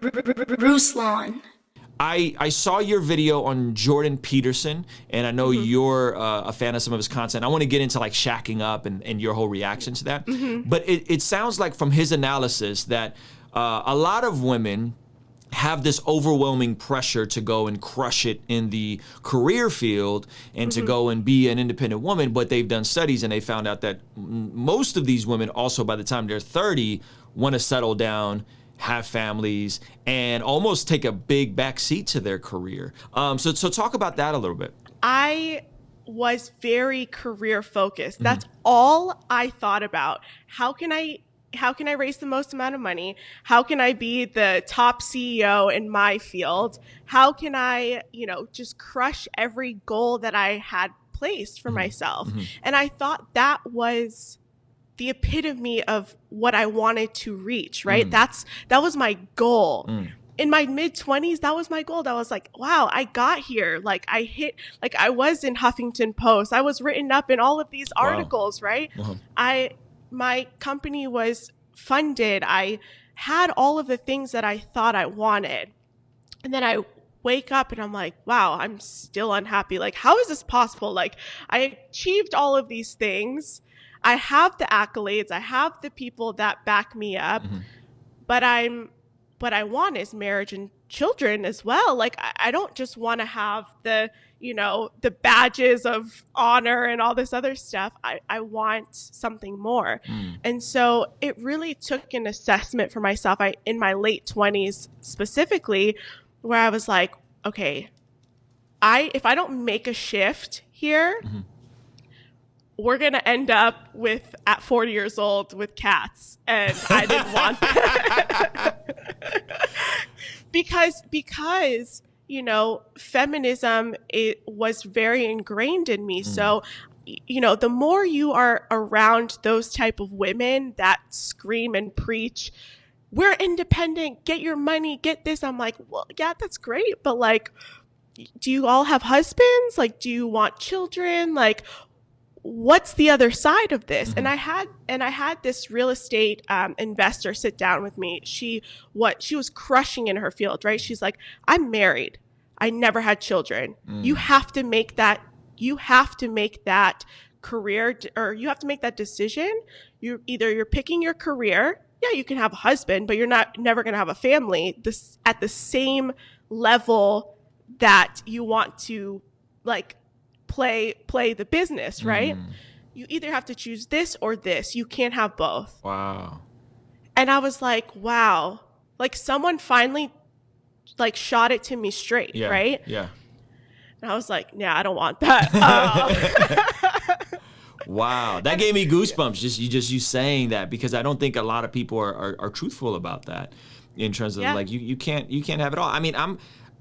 Ruslan. I saw your video on Jordan Peterson, and I know you're a fan of some of his content. I want to get into like shacking up and your whole reaction to that. But it sounds like from his analysis that a lot of women have this overwhelming pressure to go and crush it in the career field and to go and be an independent woman. But they've done studies and they found out that most of these women also, by the time they're 30, want to settle down, have families, and almost take a big backseat to their career. So talk about that a little bit. I was very career focused. That's all I thought about. How can I raise the most amount of money? How can I be the top CEO in my field? How can I, just crush every goal that I had placed for myself? And I thought that was the epitome of what I wanted to reach, right? That was my goal. In my mid-20s, that was my goal. That was like, wow, I got here. Like I was in Huffington Post. I was written up in all of these articles, right? My company was funded. I had all of the things that I thought I wanted. And then I wake up and I'm like, wow, I'm still unhappy. Like, how is this possible? Like, I achieved all of these things. I have the accolades. I have the people that back me up. But what I want is marriage and children as well. Like, I don't just want to have the badges of honor and all this other stuff. I want something more. And so it really took an assessment for myself. In my late 20s specifically, where I was like, okay, if I don't make a shift here, we're going to end up at 40 years old with cats. And I didn't want that. because feminism, it was very ingrained in me. So, the more you are around those type of women that scream and preach, we're independent, get your money, get this. I'm like, well, yeah, that's great. But like, do you all have husbands? Like, do you want children? Like, what's the other side of this? And I had this real estate investor sit down with me. She was crushing in her field, right? She's like, I'm married. I never had children. You have to make that career, or you have to make that decision. You're picking your career. Yeah, you can have a husband, but you're never going to have a family at the same level that you want to like play the business, right? You either have to choose this or this. You can't have both. Wow. And I was like, wow, like someone finally like shot it to me straight, right? Yeah. And I was like, yeah, I don't want that. Wow, that gave me goosebumps. Just you saying that, because I don't think a lot of people are truthful about that in terms of like you can't have it all. I mean,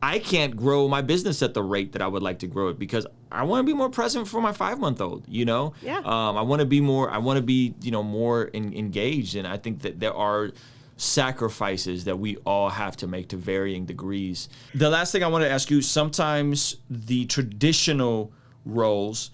I can't grow my business at the rate that I would like to grow it because I want to be more present for my 5-month-old, Yeah. I want to be more, more engaged. And I think that there are sacrifices that we all have to make to varying degrees. The last thing I want to ask you, sometimes the traditional roles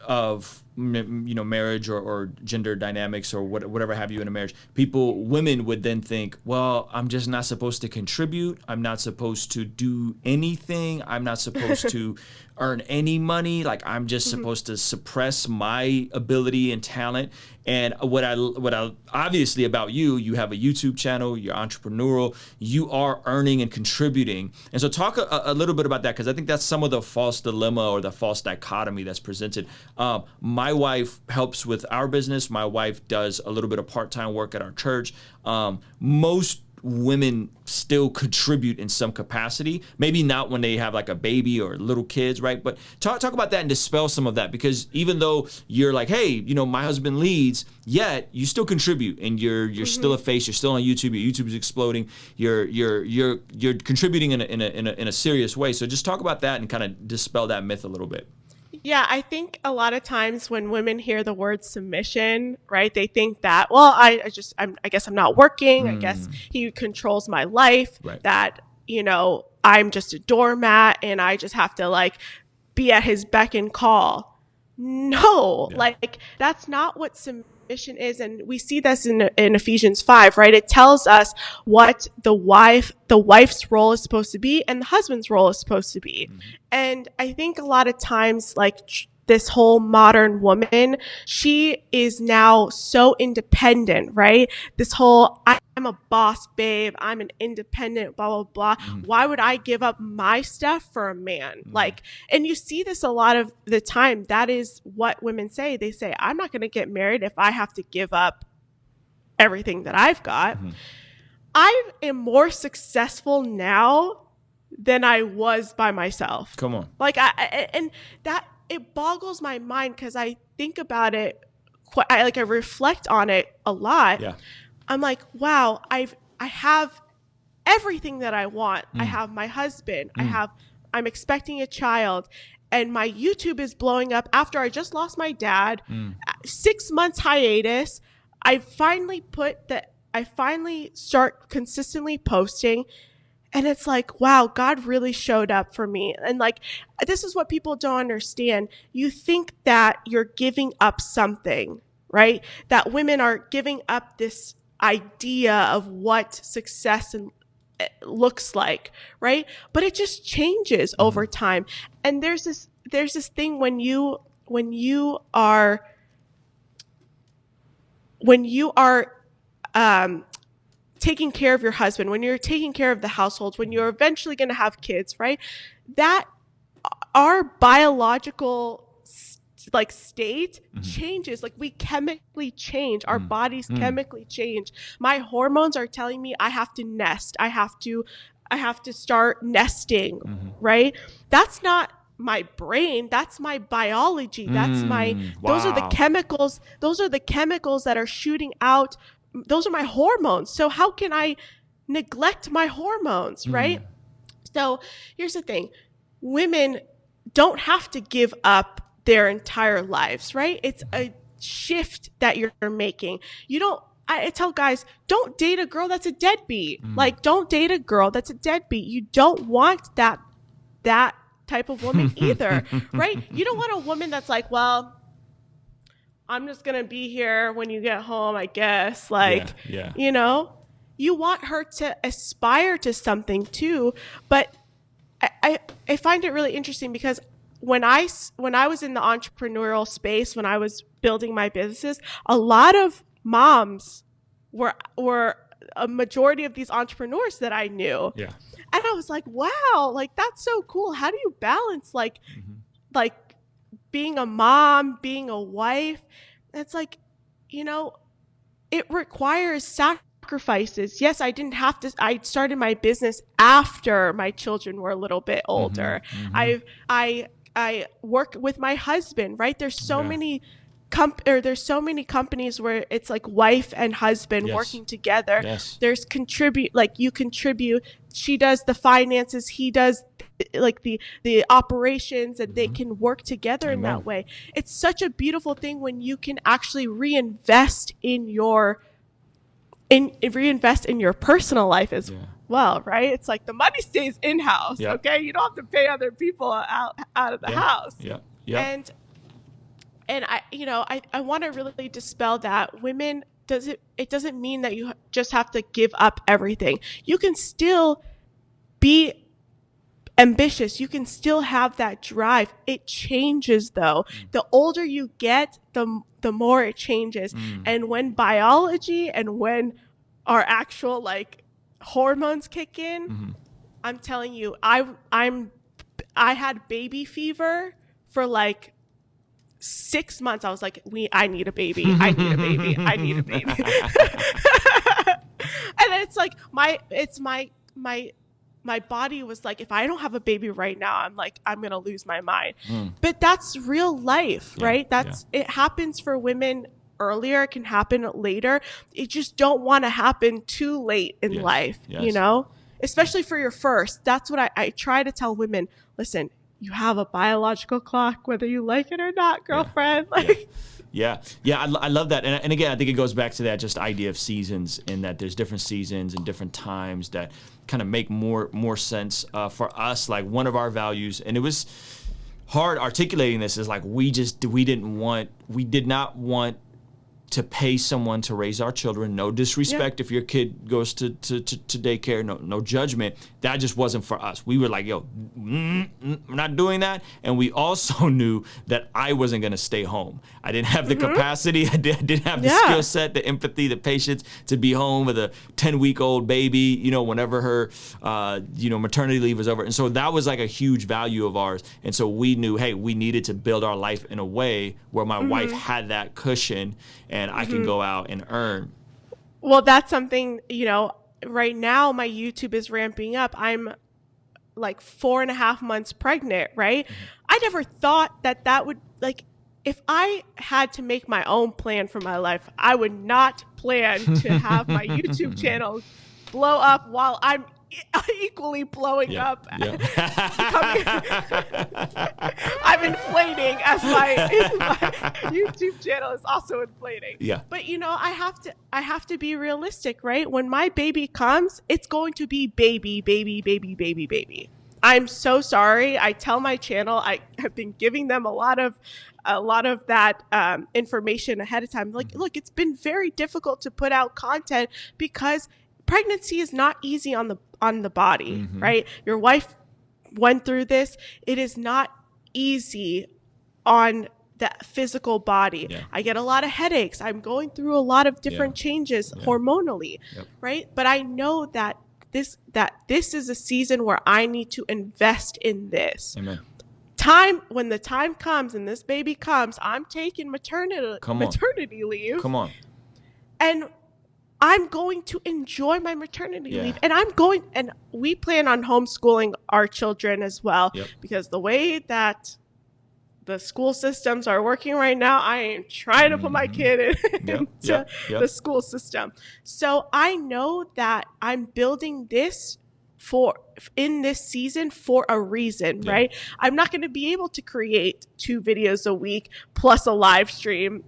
of marriage or gender dynamics or whatever have you in a marriage, women would then think, well, I'm just not supposed to contribute. I'm not supposed to do anything. I'm not supposed to earn any money. Like, I'm just supposed to suppress my ability and talent. And what I obviously about you have a YouTube channel, you're entrepreneurial, you are earning and contributing. And so talk a little bit about that, because I think that's some of the false dilemma or the false dichotomy that's presented. My wife helps with our business. My wife does a little bit of part-time work at our church. Most women still contribute in some capacity, maybe not when they have like a baby or little kids, right? But talk about that and dispel some of that, because even though you're like, hey, my husband leads, yet you still contribute, and you're still a face, you're still on YouTube, your YouTube is exploding, you're contributing in a serious way. So just talk about that and kind of dispel that myth a little bit. Yeah, I think a lot of times when women hear the word submission, right, they think that, well, I guess I'm not working. I guess he controls my life, right. That, I'm just a doormat and I just have to like be at his beck and call. No, like that's not what submission submission is, and we see this in Ephesians 5, right? It tells us what the wife's role is supposed to be and the husband's role is supposed to be. And I think a lot of times, like, this whole modern woman, she is now so independent, right? This whole, I'm a boss babe, I'm an independent, blah, blah, blah. Why would I give up my stuff for a man? Like, and you see this a lot of the time. That is what women say. They say, I'm not going to get married if I have to give up everything that I've got. I am more successful now than I was by myself. Come on. Like, and that, it boggles my mind because I think about it, I reflect on it a lot. Yeah. I'm like, wow, I have everything that I want. I have my husband. I'm expecting a child, and my YouTube is blowing up after I just lost my dad. 6 months hiatus. I finally start consistently posting. And it's like, wow, God really showed up for me. And like, this is what people don't understand. You think that you're giving up something, right? That women are giving up this idea of what success looks like, right? But it just changes over time. And there's this thing when you are taking care of your husband, when you're taking care of the household, when you're eventually going to have kids, right? That our biological state changes. Like, we chemically change. Our bodies chemically change. My hormones are telling me I have to nest. I have to start nesting, right? That's not my brain. That's my biology. That's those are the chemicals. Those are the chemicals that are shooting out. Those are my hormones. So how can I neglect my hormones, right? So here's the thing. Women don't have to give up their entire lives, right? It's a shift that you're making. I tell guys, don't date a girl that's a deadbeat. Like, don't date a girl that's a deadbeat. You don't want that type of woman either, right? You don't want a woman that's like, well, I'm just going to be here when you get home, I guess. Like, you know, you want her to aspire to something too. But I find it really interesting because when I was in the entrepreneurial space, when I was building my businesses, a lot of moms were a majority of these entrepreneurs that I knew. Yeah. And I was like, wow, like, that's so cool. How do you balance like being a mom, being a wife? It's like, you know, it requires sacrifices. Yes, I didn't have to. I started my business after my children were a little bit older. I work with my husband, right? There's so many there's so many companies where it's like wife and husband working together. There's you contribute. She does the finances, he does like the operations, and they can work together in that way. It's such a beautiful thing when you can actually reinvest in your personal life as well, right? It's like the money stays in-house. Okay, you don't have to pay other people out of the house. And I want to really dispel that. Women, it doesn't mean that you just have to give up everything. You can still be ambitious. You can still have that drive. It changes though. The older you get, the more it changes. And when biology and when our actual like hormones kick in, I'm telling you, I had baby fever for like 6 months. I was like, I need a baby. I need a baby. I need a baby. And it's like my body was like, if I don't have a baby right now, I'm going to lose my mind. But that's real life, right? It happens for women earlier. It can happen later. You just don't want to happen too late in life, you know, especially for your first. That's what I try to tell women. Listen, you have a biological clock, whether you like it or not, girlfriend. I love that. And again, I think it goes back to that just idea of seasons, and that there's different seasons and different times that kind of make more sense for us. Like, one of our values, and it was hard articulating this, is like we did not want to pay someone to raise our children. No disrespect if your kid goes to daycare, no judgment. That just wasn't for us. We were like, yo, we're not doing that. And we also knew that I wasn't gonna stay home. I didn't have the capacity, I didn't have the skill set, the empathy, the patience to be home with a 10-week-old baby, you know, whenever her, maternity leave was over. And so that was like a huge value of ours. And so we knew, hey, we needed to build our life in a way where my wife had that cushion and I can go out and earn. Well, that's something, you know, right now my YouTube is ramping up. I'm like 4.5 months pregnant, right? I never thought that would, like, if I had to make my own plan for my life, I would not plan to have my YouTube channel blow up while I'm equally blowing up. I'm inflating as my YouTube channel is also inflating. But you know, I have to be realistic, right? When my baby comes, it's going to be baby. I'm so sorry. I tell my channel, I have been giving them a lot of that information ahead of time. Like, look, it's been very difficult to put out content because pregnancy is not easy on the body, right? Your wife went through this. It is not easy on the physical body. I get a lot of headaches. I'm going through a lot of different changes hormonally, right? But I know that this is a season where I need to invest in this. Amen. When the time comes and this baby comes, I'm taking maternity leave. Come on. And I'm going to enjoy my maternity leave. And we plan on homeschooling our children as well, because the way that the school systems are working right now, I am trying to put my kid into the school system. So I know that I'm building this in this season for a reason, right? I'm not going to be able to create 2 videos a week plus a live stream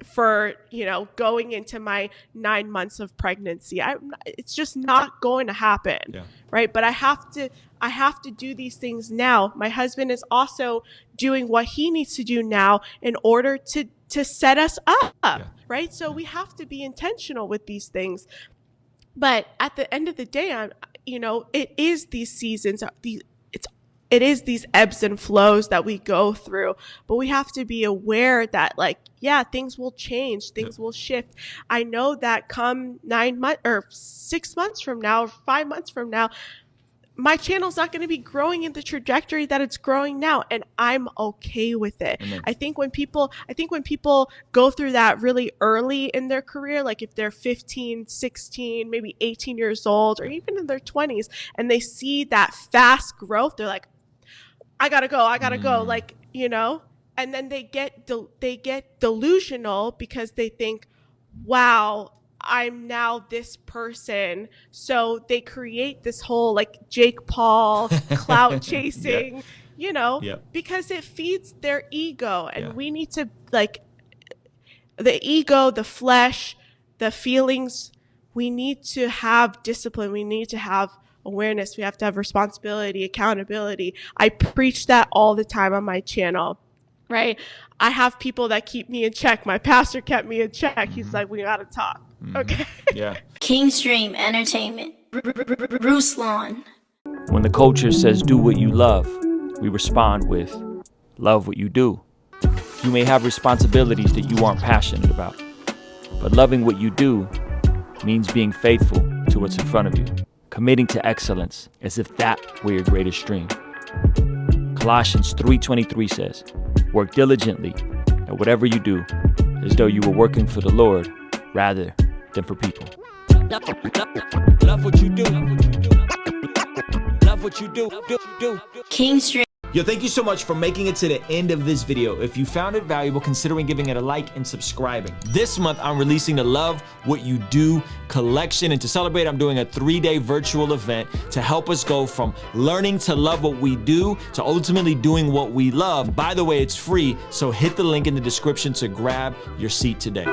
for, you know, going into my 9 months of pregnancy. It's just not going to happen, right? But I have to do these things now. My husband is also doing what he needs to do now in order to set us up, right? So we have to be intentional with these things. But at the end of the day, it is these seasons, it is these ebbs and flows that we go through, but we have to be aware that, like, things will change, things will shift. I know that come 9 months or 6 months from now, or 5 months from now, my channel's not going to be growing in the trajectory that it's growing now, and I'm okay with it. I think when people go through that really early in their career, like if they're 15, 16, maybe 18 years old, or even in their 20s, and they see that fast growth, they're like, I gotta go, like, you know, and then they get delusional because they think, wow, I'm now this person. So they create this whole like Jake Paul clout chasing, because it feeds their ego. And we need to, like, the ego, the flesh, the feelings, we need to have discipline. We need to have awareness. We have to have responsibility, accountability. I preach that all the time on my channel, right? I have people that keep me in check. My pastor kept me in check. He's like, we got to talk. Okay. Kingstream Entertainment. Ruslan. When the culture says do what you love, we respond with love what you do. You may have responsibilities that you aren't passionate about, but loving what you do means being faithful to what's in front of you, committing to excellence as if that were your greatest dream. Colossians 3:23 says, work diligently at whatever you do, as though you were working for the Lord rather than for people. Love what you do. Love what you do. Kingstream. Yo, thank you so much for making it to the end of this video. If you found it valuable, considering giving it a like and subscribing. This month, I'm releasing the Love What You Do collection. And to celebrate, I'm doing a 3-day virtual event to help us go from learning to love what we do to ultimately doing what we love. By the way, it's free, so hit the link in the description to grab your seat today.